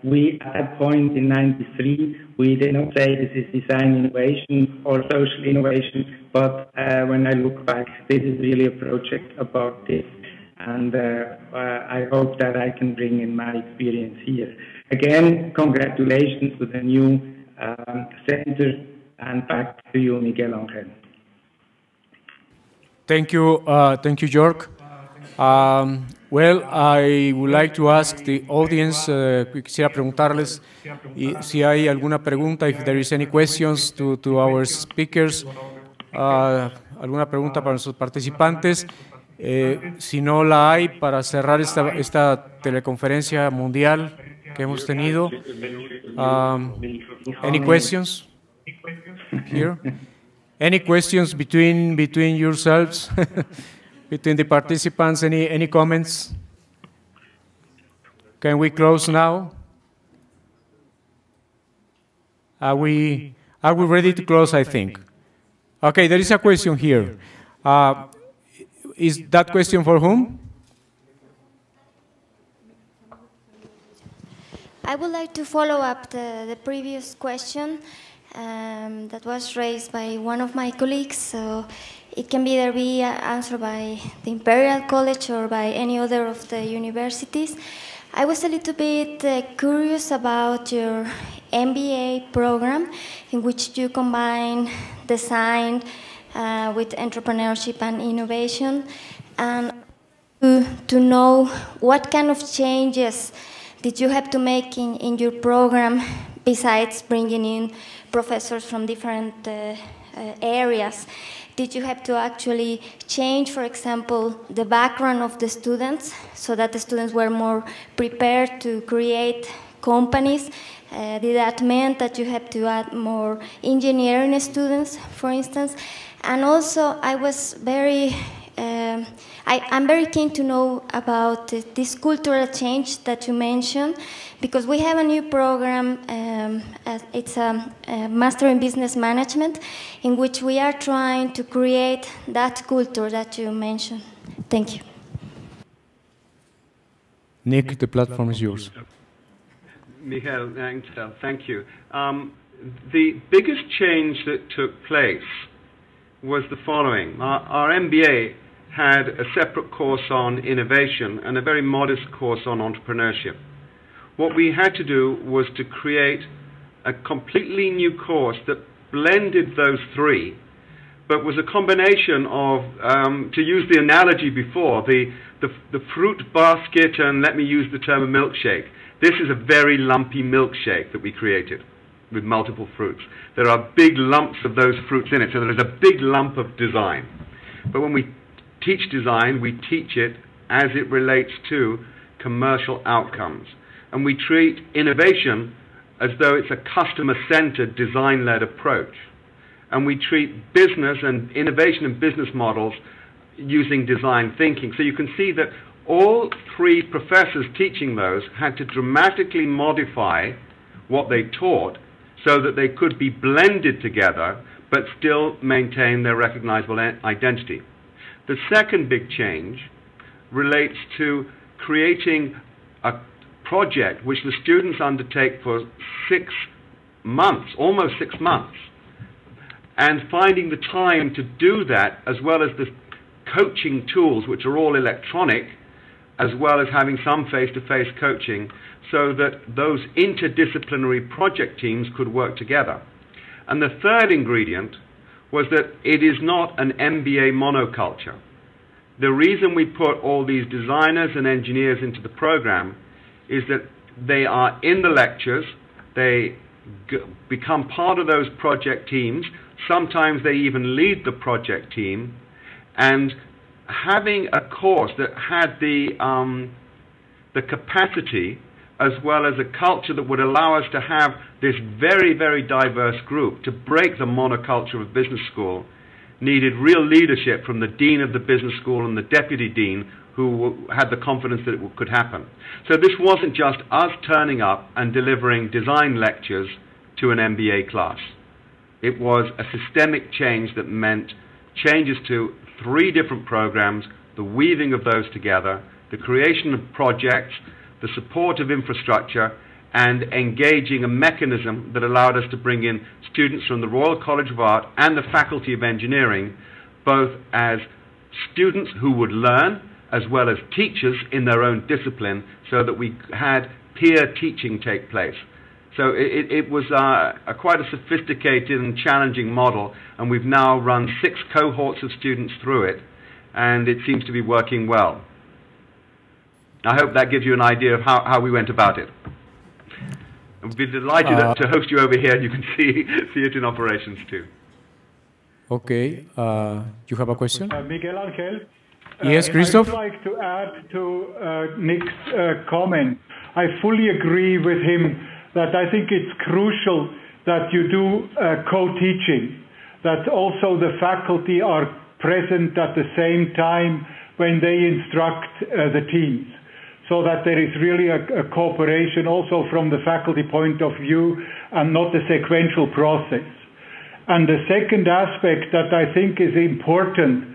we, at that point in '93, we did not say this is design innovation or social innovation, but when I look back, this is really a project about this. And I hope that I can bring in my experience here. Again, congratulations to the new center, and back to you, Miguel Ángel. Thank you, Jörg. Well, I would like to ask the audience, quisiera preguntarles si hay alguna pregunta, if there is any questions to our speakers, alguna pregunta para nuestros participantes. Si no la hay, para cerrar esta teleconferencia mundial que hemos tenido. Any questions here? Any questions between yourselves, between the participants? Any comments? Can we close now? Are we ready to close? I think. Okay, there is a question here. Is that question for whom? I would like to follow up the previous question that was raised by one of my colleagues. So it can either be answered by the Imperial College or by any other of the universities. I was a little bit curious about your MBA program, in which you combine design with entrepreneurship and innovation, and to know what kind of changes did you have to make in your program, besides bringing in professors from different areas. Did you have to actually change, for example, the background of the students so that the students were more prepared to create companies? Did that mean that you had to add more engineering students, for instance? And also, I was I'm very keen to know about this cultural change that you mentioned, because we have a new program, it's a Master in Business Management, in which we are trying to create that culture that you mentioned. Thank you. Nick, the platform is yours. Miguel Ángel, thank you. The biggest change that took place was the following. Our MBA had a separate course on innovation and a very modest course on entrepreneurship. What we had to do was to create a completely new course that blended those three, but was a combination of, to use the analogy before, the fruit basket and let me use the term a milkshake. this is a very lumpy milkshake that we created with multiple fruits. There are big lumps of those fruits in it, so there is a big lump of design. But when we teach design, we teach it as it relates to commercial outcomes. And we treat innovation as though it's a customer-centered, design-led approach. And we treat business and innovation and business models using design thinking. So you can see that all three professors teaching those had to dramatically modify what they taught so that they could be blended together but still maintain their recognizable identity. The second big change relates to creating a project which the students undertake for 6 months, almost 6 months, and finding the time to do that, as well as the coaching tools, which are all electronic, as well as having some face-to-face coaching, so that those interdisciplinary project teams could work together. And the third ingredient was that it is not an MBA monoculture. The reason we put all these designers and engineers into the program is that they are in the lectures, they become part of those project teams, sometimes they even lead the project team, and having a course that had the capacity as well as a culture that would allow us to have this very, very diverse group to break the monoculture of business school needed real leadership from the dean of the business school and the deputy dean who had the confidence that it could happen. So this wasn't just us turning up and delivering design lectures to an MBA class. It was a systemic change that meant changes to 3 different programs, the weaving of those together, the creation of projects, the support of infrastructure, and engaging a mechanism that allowed us to bring in students from the Royal College of Art and the Faculty of Engineering, both as students who would learn, as well as teachers in their own discipline, so that we had peer teaching take place. So it was quite a sophisticated and challenging model, and we've now run 6 cohorts of students through it, and it seems to be working well. I hope that gives you an idea of how we went about it. We'd be delighted to host you over here, and you can see it in operations too. Okay, you have a question? Miguel Angel? Yes, Christoph? I'd like to add to Nick's comment. I fully agree with him that I think it's crucial that you do co-teaching, that also the faculty are present at the same time when they instruct the teams, so that there is really a cooperation also from the faculty point of view and not a sequential process. And the second aspect that I think is important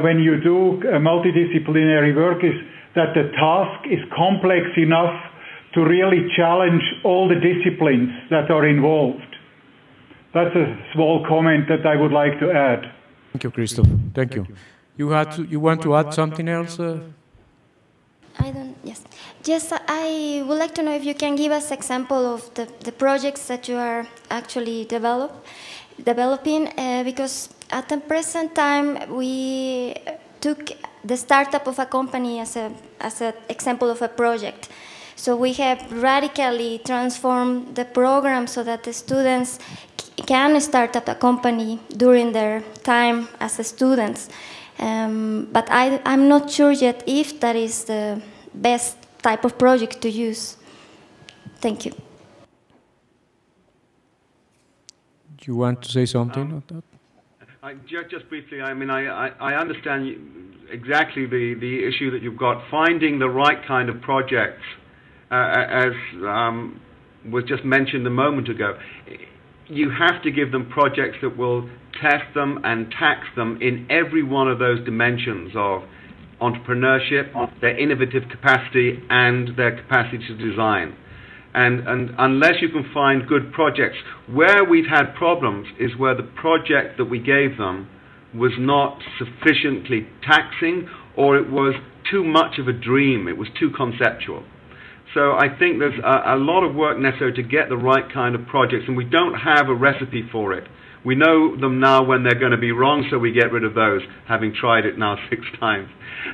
when you do multidisciplinary work is that the task is complex enough to really challenge all the disciplines that are involved. That's a small comment that I would like to add. Thank you, Christoph. Thank you. You want to add something else? Yes. Just I would like to know if you can give us example of the projects that you are actually developing, because at the present time we took the startup of a company as an example of a project. So we have radically transformed the program so that the students can start up a company during their time as students. But I'm not sure yet if that is the best type of project to use. Thank you. Do you want to say something on that? Just briefly, I mean, I understand exactly the issue that you've got, finding the right kind of projects, as was just mentioned a moment ago. You have to give them projects that will test them and tax them in every one of those dimensions of entrepreneurship, their innovative capacity, and their capacity to design. And unless you can find good projects, where we've had problems is where the project that we gave them was not sufficiently taxing, or it was too much of a dream, it was too conceptual. So I think there's a lot of work necessary to get the right kind of projects, and we don't have a recipe for it. We know them now when they're going to be wrong, so we get rid of those, having tried it now 6 times.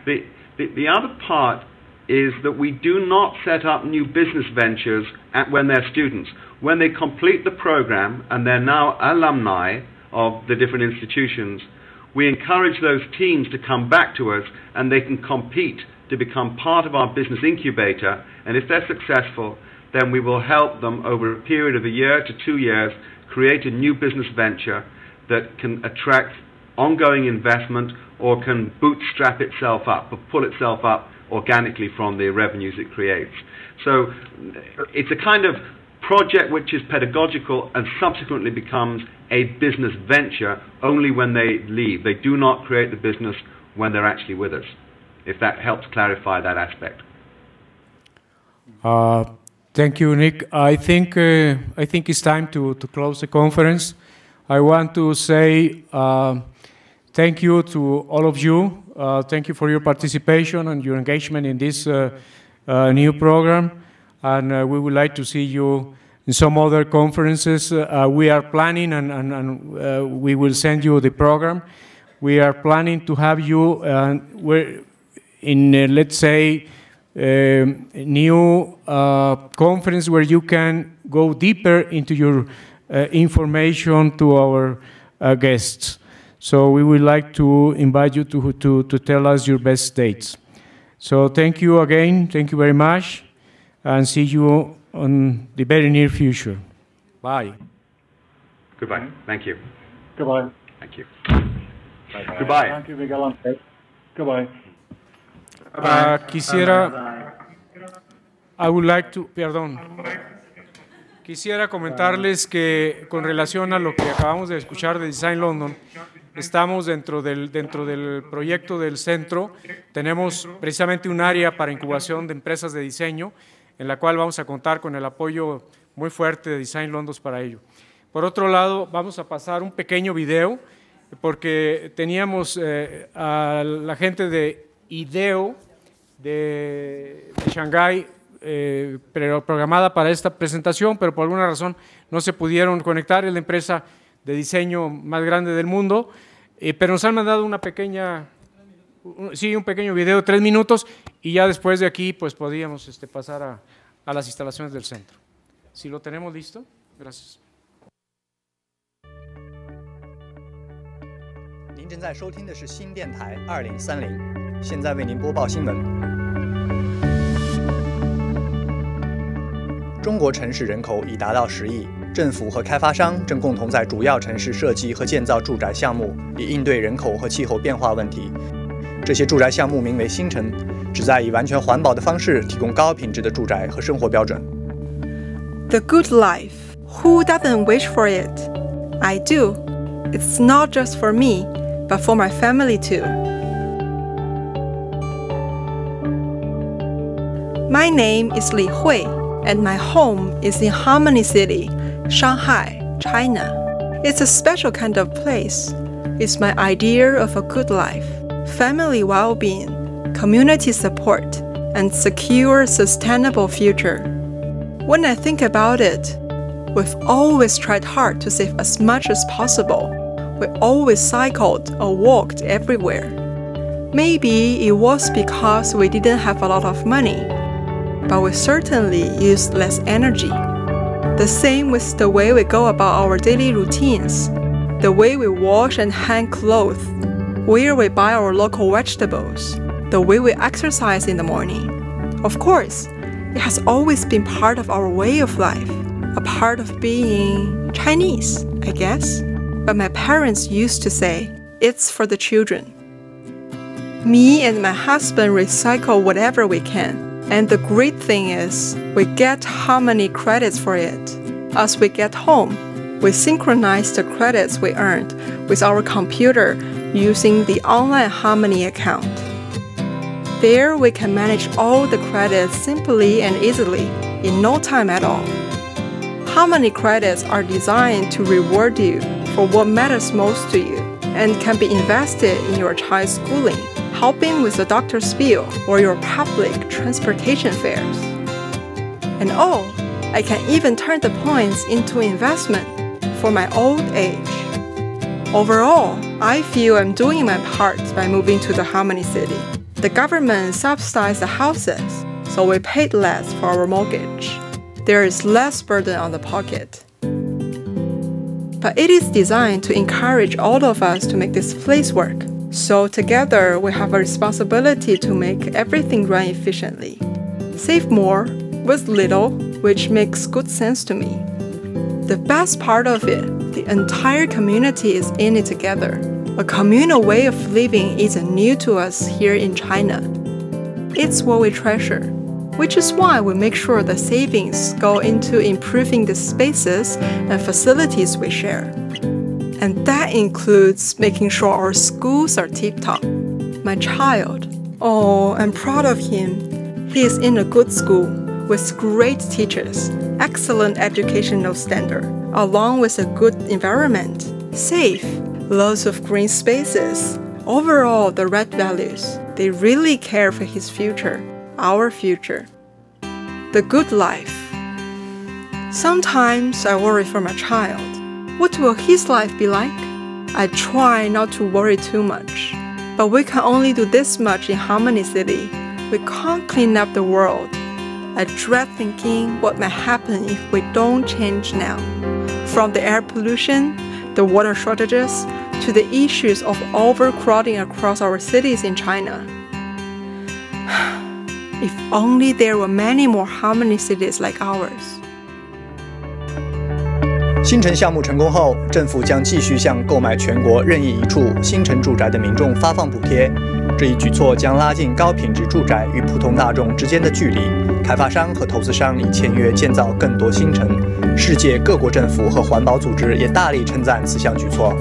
The other part is that we do not set up new business ventures when they're students. When they complete the program and they're now alumni of the different institutions, we encourage those teams to come back to us and they can compete to become part of our business incubator, and if they're successful, then we will help them over a period of a year to 2 years create a new business venture that can attract ongoing investment or can bootstrap itself up or pull itself up organically from the revenues it creates. So it's a kind of project which is pedagogical and subsequently becomes a business venture only when they leave. They do not create the business when they're actually with us, if that helps clarify that aspect. Thank you, Nick. I think it's time to close the conference. I want to say thank you to all of you. Thank you for your participation and your engagement in this new program. And we would like to see you in some other conferences. We are planning, and we will send you the program. We are planning to have you in, let's say, new conference where you can go deeper into your information to our guests. So we would like to invite you to tell us your best dates. So thank you again, thank you very much, and see you on the very near future. Bye. Goodbye. Thank you. Goodbye. Thank you. Bye. Goodbye. Thank you, Miguel. Goodbye. Quisiera comentarles que con relación a lo que acabamos de escuchar de Design London, estamos dentro del proyecto del centro. Tenemos precisamente un área para incubación de empresas de diseño, en la cual vamos a contar con el apoyo muy fuerte de Design London para ello. Por otro lado, vamos a pasar un pequeño video, porque teníamos a la gente de IDEO de Shanghái programada para esta presentación, pero por alguna razón no se pudieron conectar. Es la empresa de diseño más grande del mundo, pero nos han mandado un pequeño video de 3 minutos, y ya después de aquí pues podíamos pasar a las instalaciones del centro. Si lo tenemos listo, gracias. 您正在收听的是新电台2030，现在为您播报新闻。中国城市人口已达到10亿，政府和开发商正共同在主要城市设计和建造住宅项目，以应对人口和气候变化问题。这些住宅项目名为新城，旨在以完全环保的方式提供高品质的住宅和生活标准。The good life. Who doesn't wish for it? I do. It's not just for me, but for my family too. My name is Li Hui, and my home is in Harmony City, Shanghai, China. It's a special kind of place. It's my idea of a good life, family well-being, community support, and secure, sustainable future. When I think about it, we've always tried hard to save as much as possible. We always cycled or walked everywhere. Maybe it was because we didn't have a lot of money, but we certainly used less energy. The same with the way we go about our daily routines, the way we wash and hang clothes, where we buy our local vegetables, the way we exercise in the morning. Of course, it has always been part of our way of life, a part of being Chinese, I guess. But my parents used to say, it's for the children. Me and my husband recycle whatever we can. And the great thing is, we get Harmony credits for it. As we get home, we synchronize the credits we earned with our computer using the online Harmony account. There we can manage all the credits simply and easily, in no time at all. Harmony credits are designed to reward you for what matters most to you and can be invested in your child's schooling, helping with the doctor's bill or your public transportation fares. And I can even turn the points into investment for my old age. Overall, I feel I'm doing my part by moving to the Harmony City. The government subsidized the houses, so we paid less for our mortgage. There is less burden on the pocket. But it is designed to encourage all of us to make this place work. So together, we have a responsibility to make everything run efficiently. Save more with little, which makes good sense to me. The best part of it, the entire community is in it together. A communal way of living isn't new to us here in China. It's what we treasure, which is why we make sure the savings go into improving the spaces and facilities we share. And that includes making sure our schools are tip-top. My child, oh, I'm proud of him. He is in a good school with great teachers, excellent educational standard, along with a good environment, safe, lots of green spaces. Overall, the right values. They really care for his future, our future. The good life. Sometimes I worry for my child. What will his life be like? I try not to worry too much. But we can only do this much in Harmony City. We can't clean up the world. I dread thinking what might happen if we don't change now. From the air pollution, the water shortages, to the issues of overcrowding across our cities in China. If only there were many more Harmony cities like ours. 新城项目成功后，政府将继续向购买全国任意一处新城住宅的民众发放补贴。这一举措将拉近高品质住宅与普通大众之间的距离。开发商和投资商已签约建造更多新城。世界各国政府和环保组织也大力称赞此项举措。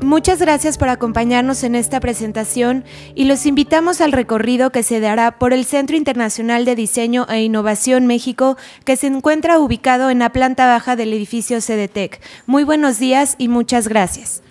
Muchas gracias por acompañarnos en esta presentación y los invitamos al recorrido que se dará por el Centro Internacional de Diseño e Innovación México, que se encuentra ubicado en la planta baja del edificio CDTEC. Muy buenos días y muchas gracias.